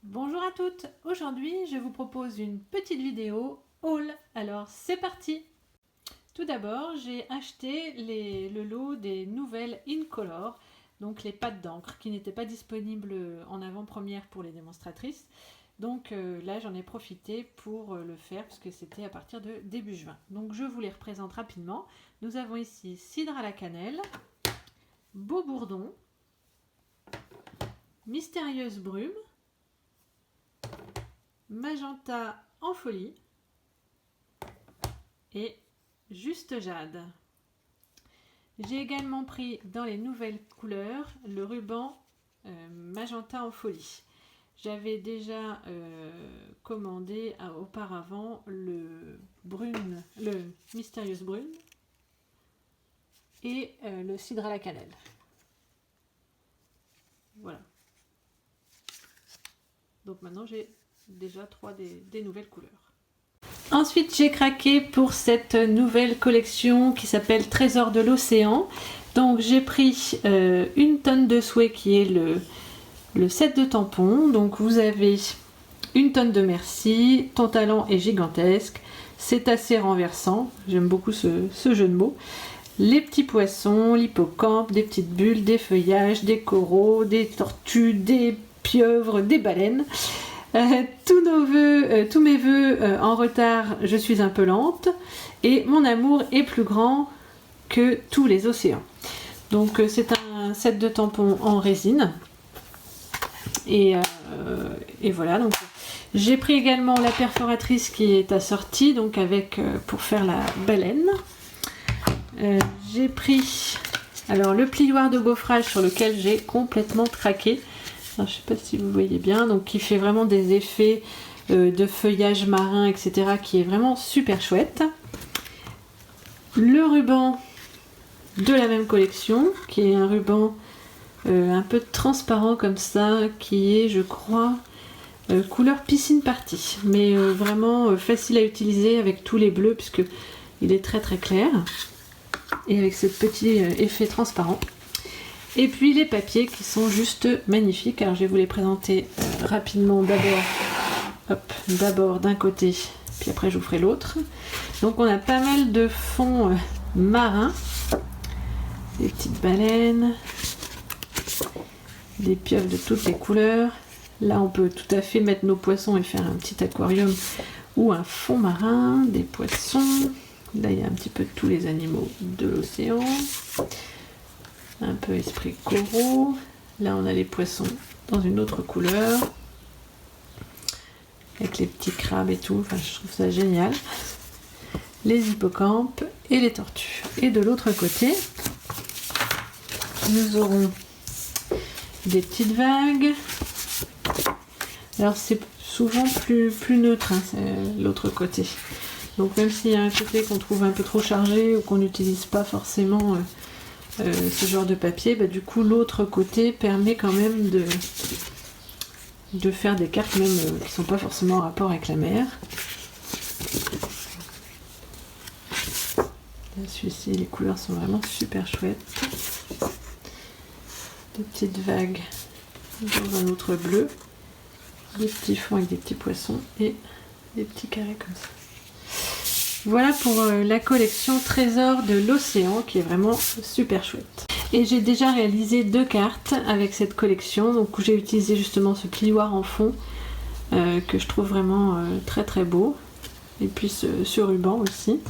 Bonjour à toutes, aujourd'hui je vous propose une petite vidéo haul, alors c'est parti. Tout d'abord j'ai acheté le lot des nouvelles Incolor, donc les pâtes d'encre qui n'étaient pas disponibles en avant-première pour les démonstratrices. Donc là j'en ai profité pour le faire puisque c'était à partir de début juin. Donc je vous les représente rapidement. Nous avons ici cidre à la cannelle, beau bourdon, mystérieuse brume, magenta en folie et juste jade. J'ai également pris dans les nouvelles couleurs le ruban magenta en folie. J'avais déjà commandé auparavant le mystérieuse brune et le cidre à la cannelle. Voilà. Donc maintenant j'ai déjà 3 des nouvelles couleurs. Ensuite, j'ai craqué pour cette nouvelle collection qui s'appelle Trésor de l'océan. Donc j'ai pris une tonne de souhait qui est le set de tampons. Donc vous avez une tonne de merci, ton talent est gigantesque, c'est assez renversant, j'aime beaucoup ce jeu de mots. Les petits poissons, l'hippocampe, des petites bulles, des feuillages, des coraux, des tortues, des pieuvres, des baleines. Tous mes vœux en retard, je suis un peu lente et mon amour est plus grand que tous les océans. Donc c'est un set de tampons en résine et voilà. Donc j'ai pris également la perforatrice qui est assortie donc avec pour faire la baleine. J'ai pris alors le plioir de gaufrage sur lequel j'ai complètement craqué. Alors, je ne sais pas si vous voyez bien, donc qui fait vraiment des effets de feuillage marin, etc. qui est vraiment super chouette. Le ruban de la même collection, qui est un ruban un peu transparent comme ça, qui est, je crois, couleur piscine party, mais vraiment facile à utiliser avec tous les bleus, puisque il est très très clair, et avec ce petit effet transparent. Et puis les papiers qui sont juste magnifiques. Alors je vais vous les présenter rapidement d'abord d'un côté, puis après je vous ferai l'autre. Donc on a pas mal de fonds marins, des petites baleines, des pieuvres de toutes les couleurs. Là on peut tout à fait mettre nos poissons et faire un petit aquarium ou un fond marin, des poissons. Là il y a un petit peu de tous les animaux de l'océan. Un peu esprit coraux. Là on a les poissons dans une autre couleur avec les petits crabes et tout, enfin je trouve ça génial. Les hippocampes et les tortues. Et de l'autre côté nous aurons des petites vagues. Alors c'est souvent plus neutre l'autre côté, donc même s'il y a un côté qu'on trouve un peu trop chargé ou qu'on n'utilise pas forcément ce genre de papier, du coup l'autre côté permet quand même de faire des cartes même qui ne sont pas forcément en rapport avec la mer. Celui-ci, les couleurs sont vraiment super chouettes. Des petites vagues dans un autre bleu, des petits fonds avec des petits poissons et des petits carrés comme ça. Voilà pour la collection Trésor de l'océan qui est vraiment super chouette. Et j'ai déjà réalisé 2 cartes avec cette collection, donc où j'ai utilisé justement ce plioir en fond que je trouve vraiment très très beau, et puis ce ruban aussi.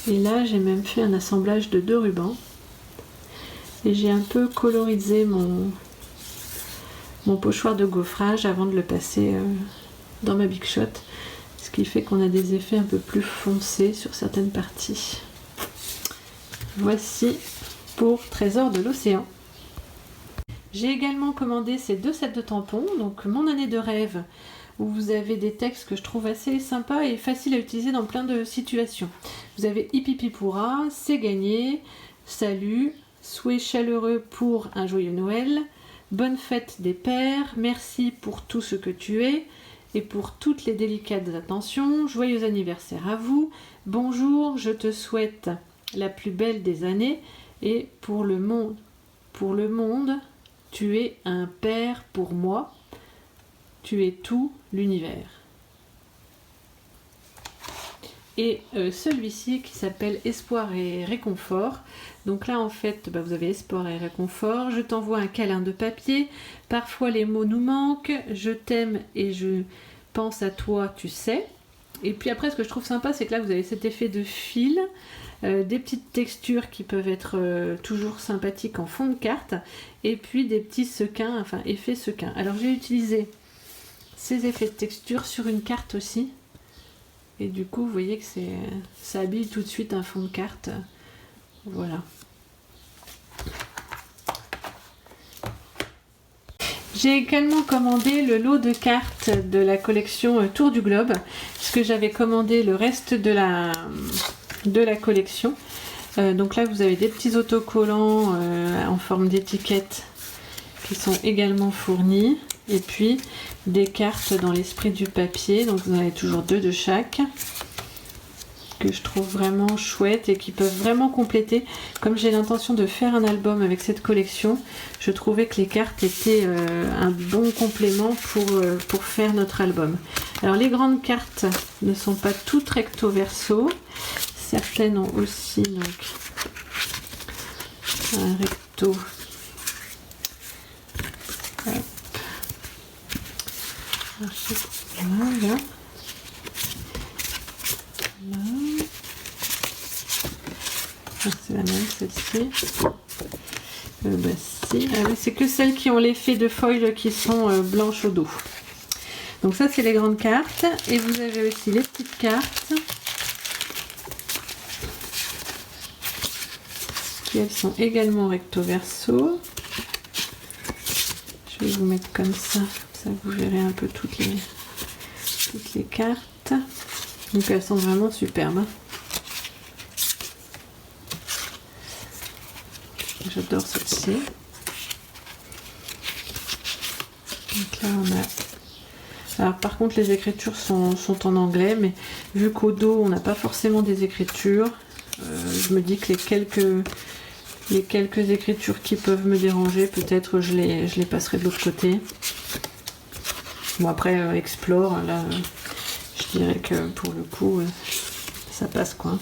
Et là j'ai même fait un assemblage de 2 rubans et j'ai un peu colorisé mon pochoir de gaufrage avant de le passer dans ma Big Shot, ce qui fait qu'on a des effets un peu plus foncés sur certaines parties. Voici pour Trésor de l'océan. J'ai également commandé ces 2 sets de tampons, donc mon année de rêve, où vous avez des textes que je trouve assez sympas et faciles à utiliser dans plein de situations. Vous avez Hippipipura, c'est gagné, salut, souhait chaleureux pour un joyeux Noël, bonne fête des pères, merci pour tout ce que tu es et pour toutes les délicates attentions, joyeux anniversaire à vous, bonjour, je te souhaite la plus belle des années et pour le monde, tu es un père pour moi. tu es tout l'univers. Et celui-ci qui s'appelle Espoir et réconfort. Donc là en fait vous avez espoir et réconfort. Je t'envoie un câlin de papier. Parfois les mots nous manquent. Je t'aime et je pense à toi, tu sais. Et puis après ce que je trouve sympa c'est que là vous avez cet effet de fil. Des petites textures qui peuvent être toujours sympathiques en fond de carte. Et puis des petits sequins, enfin effets sequins. Alors j'ai utilisé ces effets de texture sur une carte aussi. Et du coup, vous voyez que ça habille tout de suite un fond de carte. Voilà. J'ai également commandé le lot de cartes de la collection Tour du Globe, puisque j'avais commandé le reste de la collection. Donc là, vous avez des petits autocollants en forme d'étiquette qui sont également fournis. Et puis des cartes dans l'esprit du papier, donc vous en avez toujours 2 de chaque, que je trouve vraiment chouette et qui peuvent vraiment compléter. Comme j'ai l'intention de faire un album avec cette collection, je trouvais que les cartes étaient un bon complément pour faire notre album. Alors les grandes cartes ne sont pas toutes recto verso, certaines ont aussi donc un recto. Voilà. C'est la même celle-ci. Si. Ah oui, c'est que celles qui ont l'effet de foil qui sont blanches au dos. Donc ça c'est les grandes cartes. Et vous avez aussi les petites cartes. Qui elles sont également recto verso. Je vais vous mettre comme ça. Ça vous verrez un peu toutes les cartes. Donc elles sont vraiment superbes. J'adore celle-ci. Donc là on a... Alors par contre les écritures sont en anglais, mais vu qu'au dos on n'a pas forcément des écritures, je me dis que les quelques écritures qui peuvent me déranger, peut-être je les passerai de l'autre côté. Bon après Explore, là je dirais que pour le coup ça passe quoi.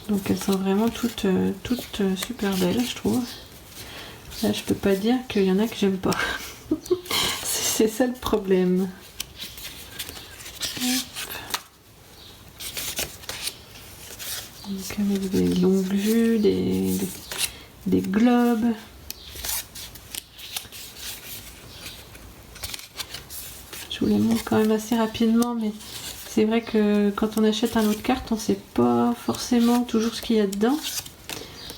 Donc elles sont vraiment toutes super belles je trouve. Là je peux pas dire qu'il y en a que j'aime pas. C'est ça le problème. Donc avec des longues vues, des globes. Je vous les montre quand même assez rapidement, mais c'est vrai que quand on achète un lot de cartes, on ne sait pas forcément toujours ce qu'il y a dedans.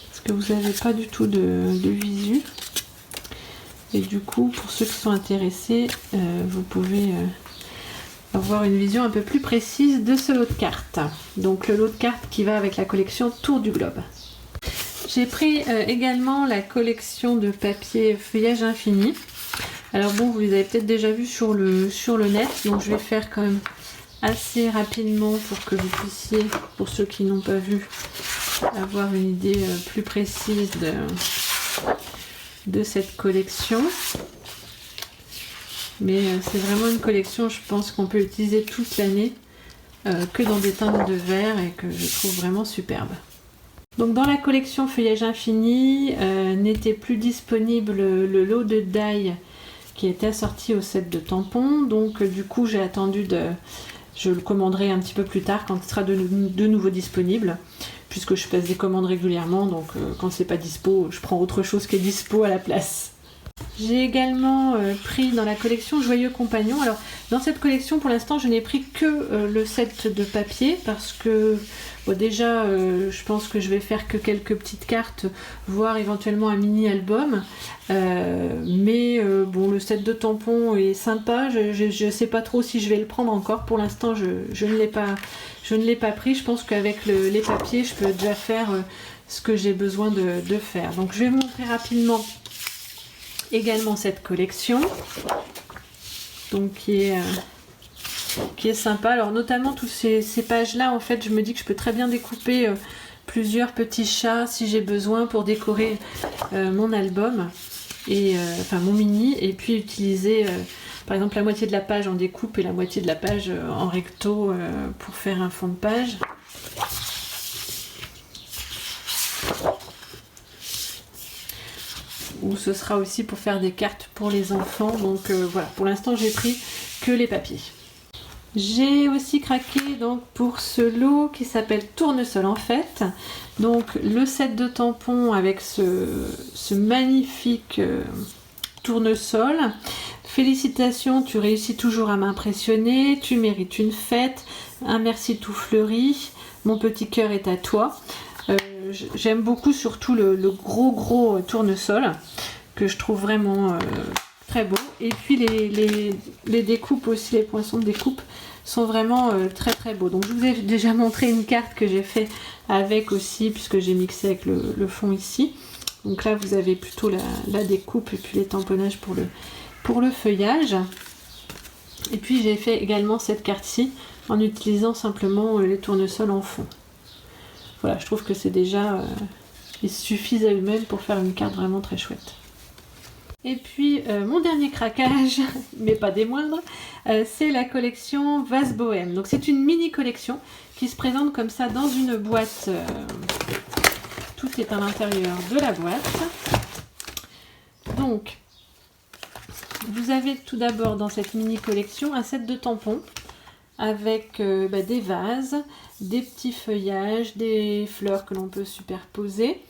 Parce que vous n'avez pas du tout de visu. Et du coup, pour ceux qui sont intéressés, vous pouvez avoir une vision un peu plus précise de ce lot de cartes. Donc le lot de cartes qui va avec la collection Tour du Globe. J'ai pris également la collection de papier Feuillage Infini. Alors bon, vous les avez peut-être déjà vus sur le net, donc je vais faire quand même assez rapidement pour que vous puissiez, pour ceux qui n'ont pas vu, avoir une idée plus précise de cette collection. Mais c'est vraiment une collection, je pense qu'on peut utiliser toute l'année, que dans des teintes de verre et que je trouve vraiment superbe. Donc dans la collection Feuillage Infini, n'était plus disponible le lot de die qui était assorti au set de tampons. Donc du coup j'ai attendu je le commanderai un petit peu plus tard quand il sera de nouveau disponible, puisque je passe des commandes régulièrement, donc quand c'est pas dispo, je prends autre chose qui est dispo à la place. J'ai également pris dans la collection Joyeux Compagnon. Alors dans cette collection pour l'instant je n'ai pris que le set de papier parce que déjà je pense que je vais faire que quelques petites cartes, voire éventuellement un mini album, mais bon, le set de tampons est sympa. Je sais pas trop si je vais le prendre encore. Pour l'instant je ne l'ai pas pris. Je pense qu'avec les papiers je peux déjà faire ce que j'ai besoin de faire. Donc je vais vous montrer rapidement également cette collection, donc qui est sympa. Alors notamment toutes ces pages là, en fait je me dis que je peux très bien découper plusieurs petits chats si j'ai besoin pour décorer mon album, et enfin mon mini, et puis utiliser par exemple la moitié de la page en découpe et la moitié de la page en recto pour faire un fond de page. Ou ce sera aussi pour faire des cartes pour les enfants. Donc voilà, pour l'instant j'ai pris que les papiers. J'ai aussi craqué donc pour ce lot qui s'appelle Tournesol en fait. Donc le set de tampons avec ce magnifique tournesol. Félicitations, tu réussis toujours à m'impressionner, tu mérites une fête, un merci tout fleuri, mon petit cœur est à toi. J'aime beaucoup surtout le gros tournesol que je trouve vraiment très beau. Et puis les découpes aussi, les poinçons de découpe sont vraiment très beaux. Donc je vous ai déjà montré une carte que j'ai fait avec aussi, puisque j'ai mixé avec le fond ici. Donc là vous avez plutôt la découpe et puis les tamponnages pour le feuillage. Et puis j'ai fait également cette carte-ci en utilisant simplement les tournesols en fond. Voilà, je trouve que c'est déjà... ils suffisent à eux-mêmes pour faire une carte vraiment très chouette. Et puis mon dernier craquage, mais pas des moindres, c'est la collection Vase Bohème. Donc c'est une mini collection qui se présente comme ça dans une boîte. Tout est à l'intérieur de la boîte. Donc vous avez tout d'abord dans cette mini collection un set de tampons avec des vases, des petits feuillages, des fleurs que l'on peut superposer.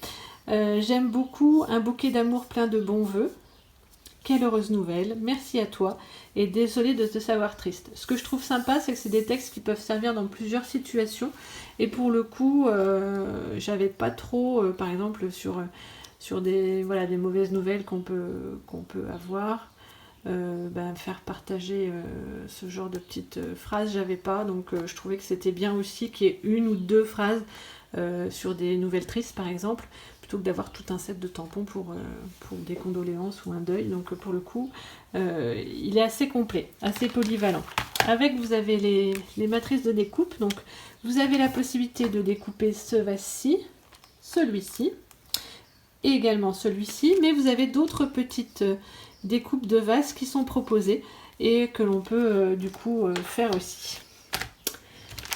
J'aime beaucoup un bouquet d'amour plein de bons vœux. Quelle heureuse nouvelle, merci à toi et désolée de te savoir triste. Ce que je trouve sympa, c'est que c'est des textes qui peuvent servir dans plusieurs situations. Et pour le coup, j'avais pas trop, par exemple, sur des mauvaises nouvelles qu'on peut avoir. Faire partager ce genre de petites phrases, j'avais pas, donc je trouvais que c'était bien aussi qu'il y ait une ou deux phrases sur des nouvelles tristes par exemple, plutôt que d'avoir tout un set de tampons pour des condoléances ou un deuil. Donc pour le coup il est assez complet, assez polyvalent. Avec vous avez les matrices de découpe, donc vous avez la possibilité de découper ce vase-ci, celui-ci et également celui-ci, mais vous avez d'autres petites découpes de vases qui sont proposées et que l'on peut du coup faire aussi.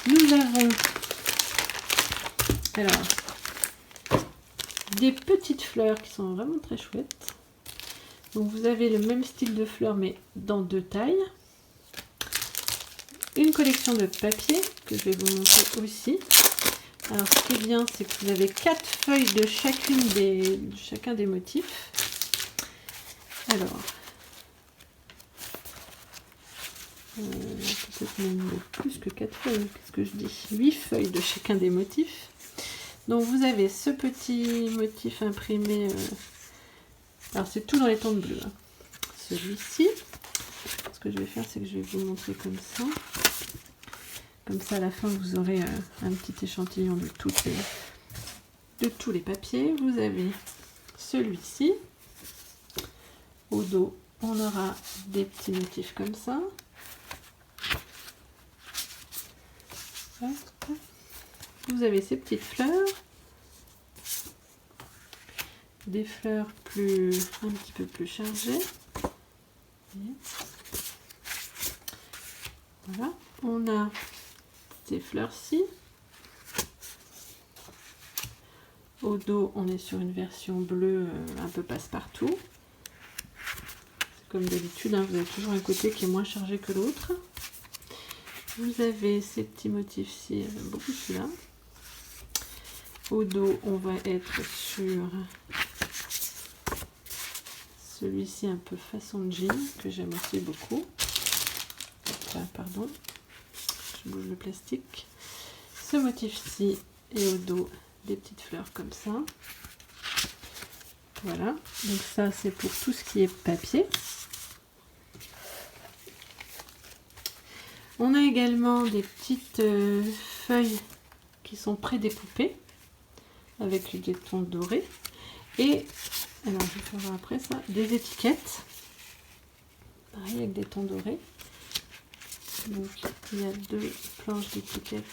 Nous avons alors des petites fleurs qui sont vraiment très chouettes. Donc vous avez le même style de fleurs mais dans deux tailles. Une collection de papier que je vais vous montrer aussi. Alors ce qui est bien, c'est que vous avez 4 feuilles de chacun des motifs. Alors, peut-être même plus que 4 feuilles, qu'est-ce que je dis, 8 feuilles de chacun des motifs. Donc vous avez ce petit motif imprimé, alors c'est tout dans les tons de bleu, hein. Celui-ci, ce que je vais faire, c'est que je vais vous montrer comme ça. Comme ça, à la fin, vous aurez un petit échantillon de tous les papiers. Vous avez celui-ci. Au dos, on aura des petits motifs comme ça. Vous avez ces petites fleurs. Des fleurs un petit peu plus chargées. Voilà. On a ces fleurs-ci. Au dos, on est sur une version bleue un peu passe-partout. Comme d'habitude, hein, vous avez toujours un côté qui est moins chargé que l'autre. Vous avez ces petits motifs-ci, j'aime beaucoup celui-là. Au dos, on va être sur celui-ci un peu façon jean, que j'aime aussi beaucoup. Enfin, pardon, je bouge le plastique. Ce motif-ci, et au dos, des petites fleurs comme ça. Voilà, donc ça c'est pour tout ce qui est papier. On a également des petites feuilles qui sont pré-découpées avec des tons dorés. Et, alors je vais faire voir après ça, des étiquettes. Pareil avec des tons dorés. Donc il y a 2 planches d'étiquettes.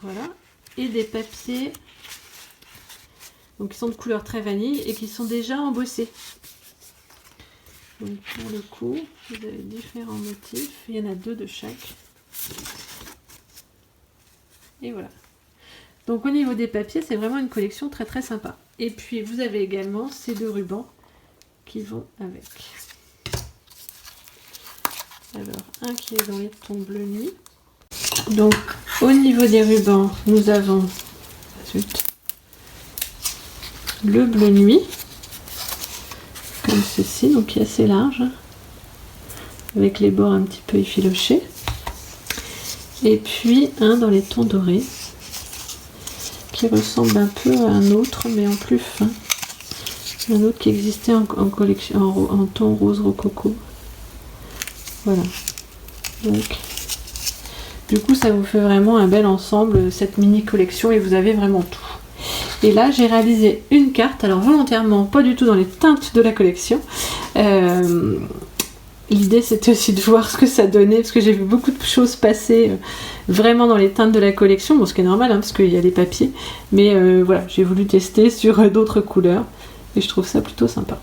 Voilà. et des papiers donc qui sont de couleur très vanille et qui sont déjà embossés. Donc pour le coup, vous avez différents motifs, il y en a 2 de chaque. Et voilà. Donc au niveau des papiers, c'est vraiment une collection très très sympa. Et puis vous avez également ces 2 rubans qui vont avec. Alors un qui est dans les tons bleu nuit. Donc au niveau des rubans, nous avons le bleu nuit, comme ceci, donc qui est assez large, avec les bords un petit peu effilochés. Et puis un dans les tons dorés, qui ressemble un peu à un autre, mais en plus fin. Un autre qui existait en collection en ton rose rococo. Voilà. Donc, du coup, ça vous fait vraiment un bel ensemble, cette mini collection, et vous avez vraiment tout. Et là, j'ai réalisé une carte, alors volontairement, pas du tout dans les teintes de la collection. L'idée, c'était aussi de voir ce que ça donnait, parce que j'ai vu beaucoup de choses passer vraiment dans les teintes de la collection, bon, ce qui est normal, hein, parce qu'il y a des papiers. Mais voilà, j'ai voulu tester sur d'autres couleurs, et je trouve ça plutôt sympa.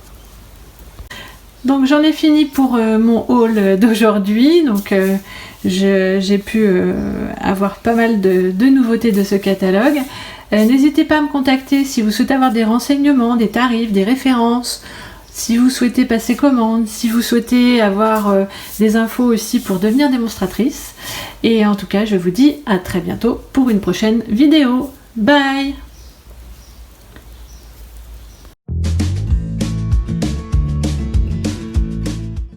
Donc j'en ai fini pour mon haul d'aujourd'hui. Donc j'ai pu avoir pas mal de nouveautés de ce catalogue. N'hésitez pas à me contacter si vous souhaitez avoir des renseignements, des tarifs, des références, si vous souhaitez passer commande, si vous souhaitez avoir des infos aussi pour devenir démonstratrice. Et en tout cas, je vous dis à très bientôt pour une prochaine vidéo. Bye!